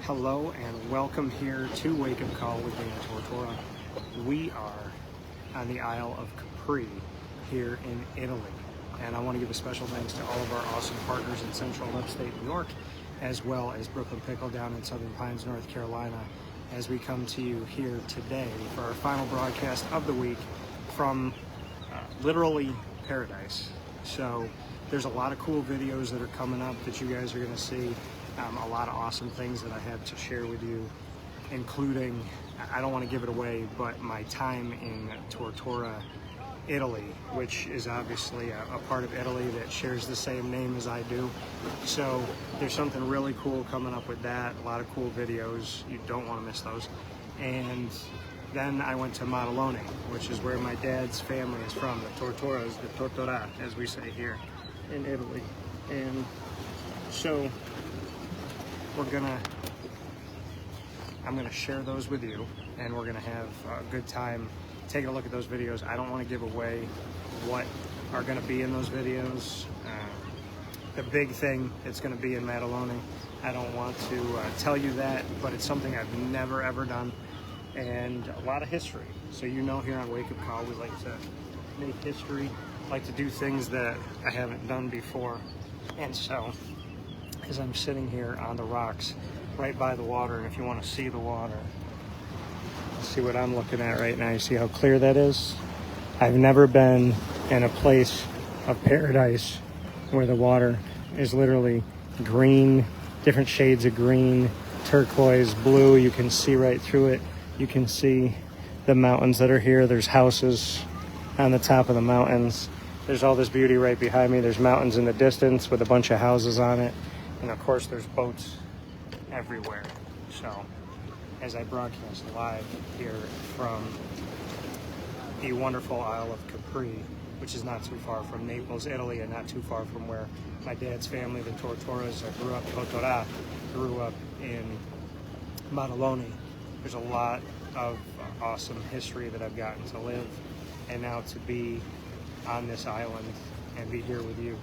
Hello and welcome here to Wake Up Call with Dan Tortora. We are on the Isle of Capri here in Italy. And I want to give a special thanks to all of our awesome partners in central and upstate New York, as well as Brooklyn Pickle down in Southern Pines, North Carolina, as we come to you here today for our final broadcast of the week from literally paradise. So there's a lot of cool videos that are coming up that you guys are going to see. A lot of awesome things that I have to share with you, including, I don't want to give it away, but my time in Tortora, Italy, which is obviously a part of Italy that shares the same name as I do. So there's something really cool coming up with that. A lot of cool videos. You don't want to miss those. And then I went to Ma&Pa, which is where my dad's family is from. The Tortoras, the Tortora, as we say here in Italy. And so I'm gonna share those with you, and we're gonna have a good time taking a look at those videos. I don't want to give away what are gonna be in those videos. The big thing that's gonna be in Maddalone, I don't want to tell you that, but it's something I've never ever done, and a lot of history. So you know, here on Wake Up Call, we like to make history, like to do things that I haven't done before. And so, as I'm sitting here on the rocks right by the water, and if you want to see the water, see what I'm looking at right now. You see how clear that is? I've never been in a place of paradise where the water is literally green, different shades of green, turquoise, blue. You can see right through it. You can see the mountains that are here. There's houses on the top of the mountains. There's all this beauty right behind me. There's mountains in the distance with a bunch of houses on it. And of course, there's boats everywhere. So, as I broadcast live here from the wonderful Isle of Capri, which is not too far from Naples, Italy, and not too far from where my dad's family, the Tortoras, grew up in Maddalone. There's a lot of awesome history that I've gotten to live, and now to be on this island and be here with you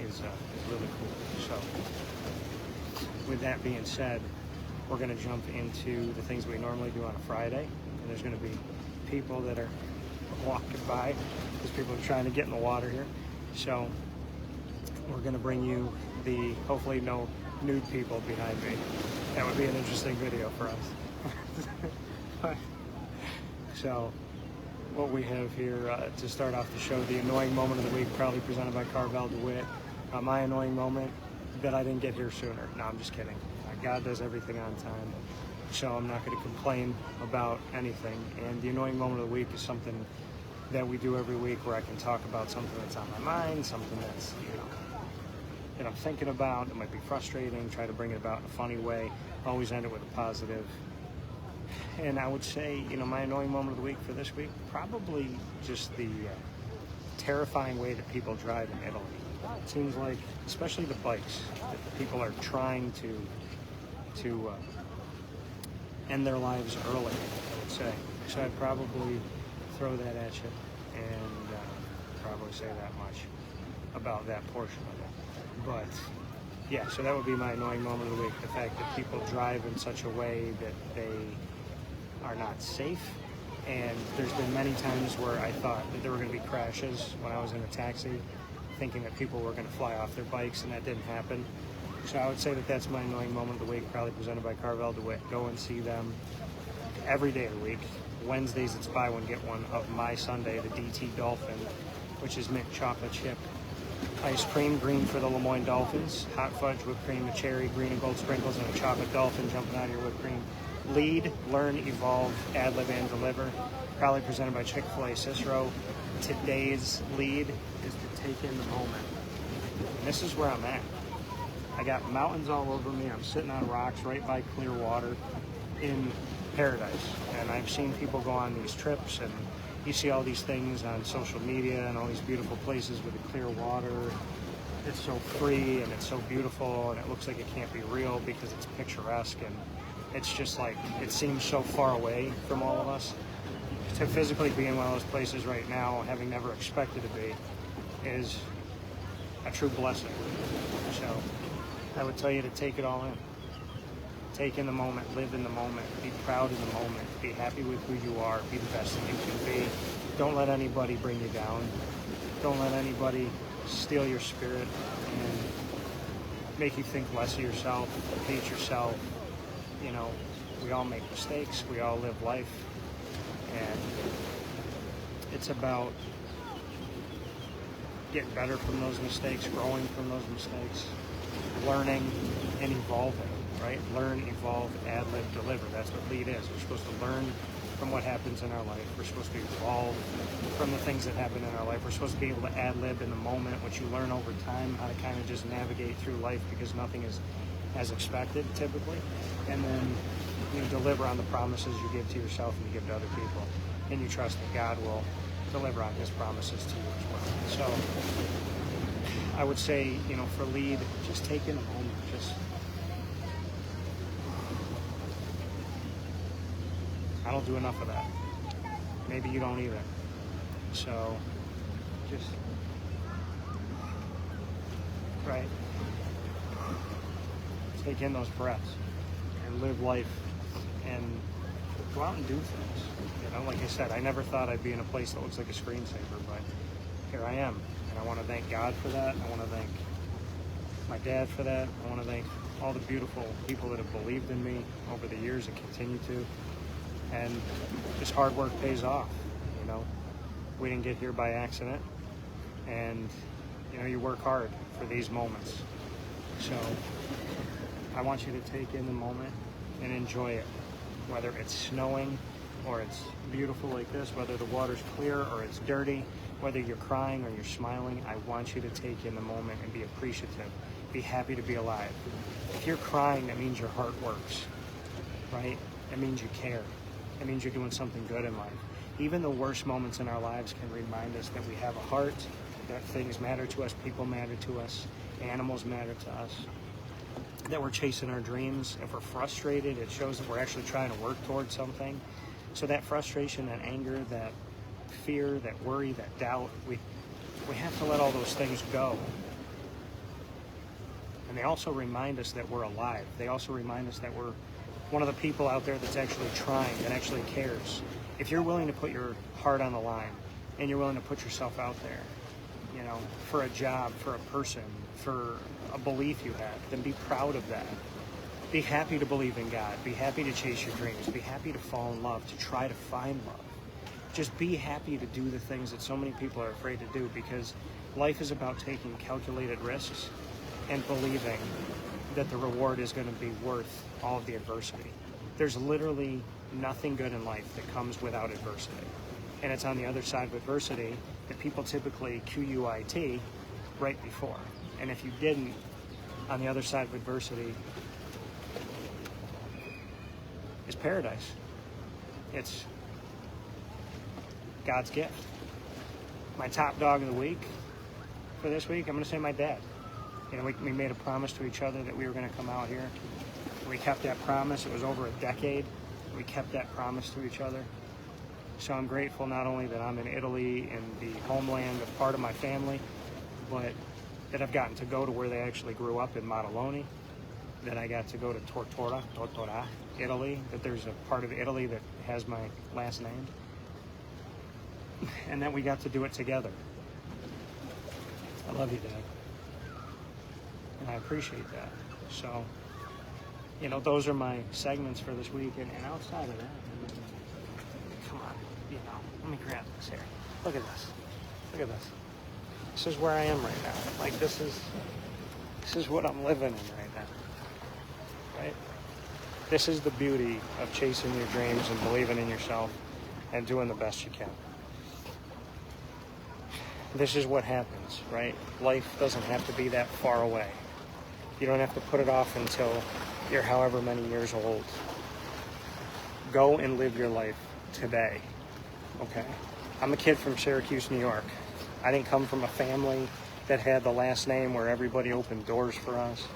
is really cool. So, with that being said, we're going to jump into the things we normally do on a Friday, and there's going to be people that are walking by because people are trying to get in the water here. So we're going to bring you hopefully no nude people behind me. That would be an interesting video for us. So what we have here to start off the show, the annoying moment of the week, proudly presented by Carvel, DeWitt. My annoying moment, that I didn't get here sooner. No, I'm just kidding. God does everything on time, so I'm not going to complain about anything. And the annoying moment of the week is something that we do every week, where I can talk about something that's on my mind, something that's, that I'm thinking about, that might be frustrating, try to bring it about in a funny way, always end it with a positive. And I would say, my annoying moment of the week for this week, probably just the terrifying way that people drive in Italy. It seems like, especially the bikes, that the people are trying to end their lives early, I would say. So I'd probably throw that at you and probably say that much about that portion of it. But yeah, so that would be my annoying moment of the week, the fact that people drive in such a way that they are not safe. And there's been many times where I thought that there were going to be crashes when I was in a taxi, thinking that people were going to fly off their bikes, and that didn't happen. So I would say that that's my annoying moment of the week, probably presented by Carvel, DeWitt. Go and see them every day of the week. Wednesdays, it's buy one, get one of my Sunday, the DT Dolphin, which is mint chocolate chip ice cream, green for the Moyne Dolphins, hot fudge, whipped cream, a cherry, green and gold sprinkles, and a chocolate dolphin jumping out of your whipped cream. Lead, learn, evolve, ad-lib, and deliver. Proudly presented by Chick-fil-A, Cicero. Today's lead is to take in the moment. And this is where I'm at. I got mountains all over me. I'm sitting on rocks right by clear water in paradise. And I've seen people go on these trips, and you see all these things on social media and all these beautiful places with the clear water. It's so free and it's so beautiful, and it looks like it can't be real because it's picturesque, and it's just like, it seems so far away from all of us. To physically be in one of those places right now, having never expected to be, is a true blessing. So I would tell you to take it all in. Take in the moment, live in the moment, be proud in the moment, be happy with who you are, be the best that you can be. Don't let anybody bring you down. Don't let anybody steal your spirit and make you think less of yourself, hate yourself. You know, we all make mistakes, we all live life, and it's about getting better from those mistakes, growing from those mistakes, learning and evolving, right? Learn, evolve, ad-lib, deliver. That's what lead is. We're supposed to learn from what happens in our life. We're supposed to evolve from the things that happen in our life. We're supposed to be able to ad-lib in the moment, which you learn over time, how to kind of just navigate through life because nothing is as expected typically. And then you deliver on the promises you give to yourself and you give to other people. And you trust that God will deliver on his promises to you as well. So I would say, you know, for lead, just take in a moment. Just, I don't do enough of that. Maybe you don't either. So just, right, take in those breaths and live life and go out and do things. You know, like I said, I never thought I'd be in a place that looks like a screensaver, but here I am. And I want to thank God for that. I want to thank my dad for that. I want to thank all the beautiful people that have believed in me over the years and continue to. And this hard work pays off. You know, we didn't get here by accident. And, you know, you work hard for these moments. So I want you to take in the moment and enjoy it. Whether it's snowing or it's beautiful like this, whether the water's clear or it's dirty, whether you're crying or you're smiling, I want you to take in the moment and be appreciative. Be happy to be alive. If you're crying, that means your heart works, right? That means you care. It means you're doing something good in life. Even the worst moments in our lives can remind us that we have a heart, that things matter to us, people matter to us, animals matter to us, that we're chasing our dreams. If we're frustrated, it shows that we're actually trying to work towards something. So that frustration, that anger, that fear, that worry, that doubt, we have to let all those things go. And they also remind us that we're alive. They also remind us that we're one of the people out there that's actually trying, that actually cares. If you're willing to put your heart on the line and you're willing to put yourself out there, you know, for a job, for a person, for a belief you have, then be proud of that. Be happy to believe in God. Be happy to chase your dreams. Be happy to fall in love, to try to find love. Just be happy to do the things that so many people are afraid to do, because life is about taking calculated risks and believing that the reward is going to be worth all of the adversity. There's literally nothing good in life that comes without adversity. And it's on the other side of adversity that people typically QUIT right before. And if you didn't, on the other side of adversity is paradise. It's God's gift. My top dog of the week for this week, I'm going to say my dad. You know, we made a promise to each other that we were going to come out here. We kept that promise. It was over a decade. We kept that promise to each other. So I'm grateful not only that I'm in Italy, in the homeland of part of my family, but that I've gotten to go to where they actually grew up in Maddaloni, that I got to go to Tortora, Italy, that there's a part of Italy that has my last name, and that we got to do it together. I love you, Dad. And I appreciate that. So, you know, those are my segments for this week. And outside of that, come on, you know, let me grab this here. Look at this. Look at this. This is where I am right now. Like, this is what I'm living in right now. Right? This is the beauty of chasing your dreams and believing in yourself and doing the best you can. This is what happens, right? Life doesn't have to be that far away. You don't have to put it off until you're however many years old. Go and live your life today, okay? I'm a kid from Syracuse, New York. I didn't come from a family that had the last name where everybody opened doors for us.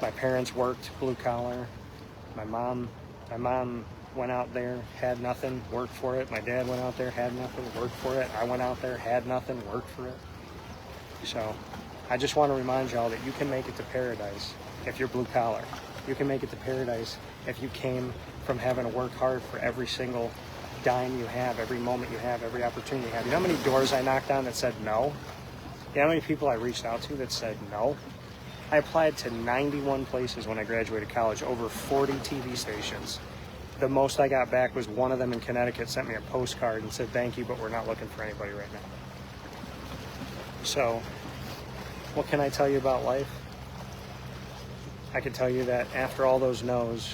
My parents worked blue collar. My mom went out there, had nothing, worked for it. My dad went out there, had nothing, worked for it. I went out there, had nothing, worked for it. So I just want to remind y'all that you can make it to paradise if you're blue collar. You can make it to paradise if you came from having to work hard for every single dime you have, every moment you have, every opportunity you have. You know how many doors I knocked on that said no? You know how many people I reached out to that said no? I applied to 91 places when I graduated college, over 40 TV stations. The most I got back was one of them in Connecticut sent me a postcard and said, thank you, but we're not looking for anybody right now. So, what can I tell you about life? I can tell you that after all those no's,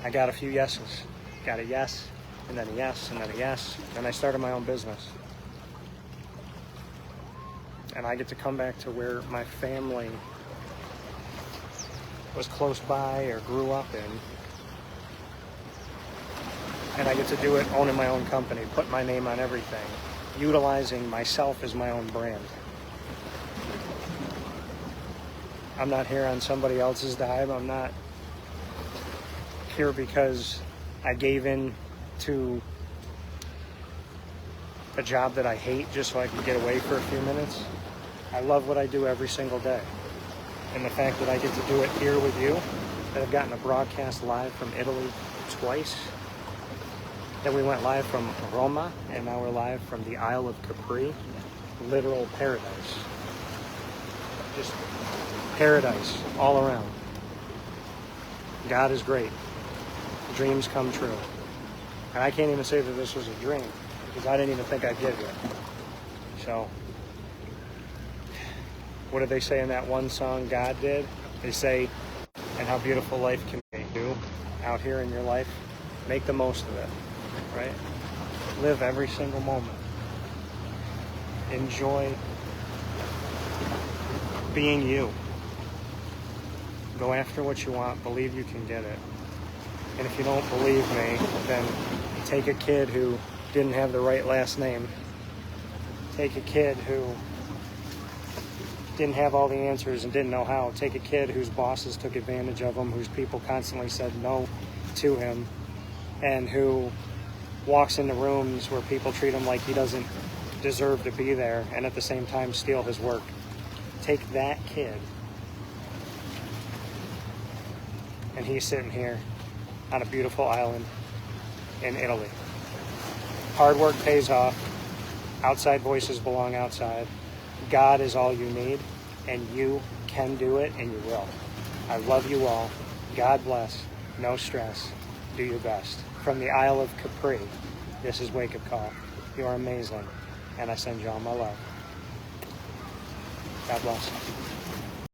I got a few yeses. Got a yes, and then a yes, and then a yes, and I started my own business. And I get to come back to where my family was close by or grew up in. And I get to do it owning my own company, put my name on everything, utilizing myself as my own brand. I'm not here on somebody else's dime. I'm not here because I gave in to a job that I hate just so I can get away for a few minutes. I love what I do every single day. And the fact that I get to do it here with you, that I've gotten a broadcast live from Italy twice, then we went live from Roma, and now we're live from the Isle of Capri, literal paradise. Just paradise all around. God is great. Dreams come true. And I can't even say that this was a dream, because I didn't even think I'd get here. So, what did they say in that one song God did? They say, and how beautiful life can be. You out here in your life, make the most of it, right? Live every single moment. Enjoy being you. Go after what you want. Believe you can get it. And if you don't believe me, then take a kid who didn't have the right last name. Take a kid who didn't have all the answers and didn't know how. Take a kid whose bosses took advantage of him, whose people constantly said no to him, and who walks into rooms where people treat him like he doesn't deserve to be there, and at the same time steal his work. Take that kid, and he's sitting here on a beautiful island in Italy. Hard work pays off. Outside voices belong outside. God is all you need, and you can do it, and you will. I love you all. God bless. No stress. Do your best. From the Isle of Capri, this is Wake Up Call. You are amazing, and I send you all my love. God bless.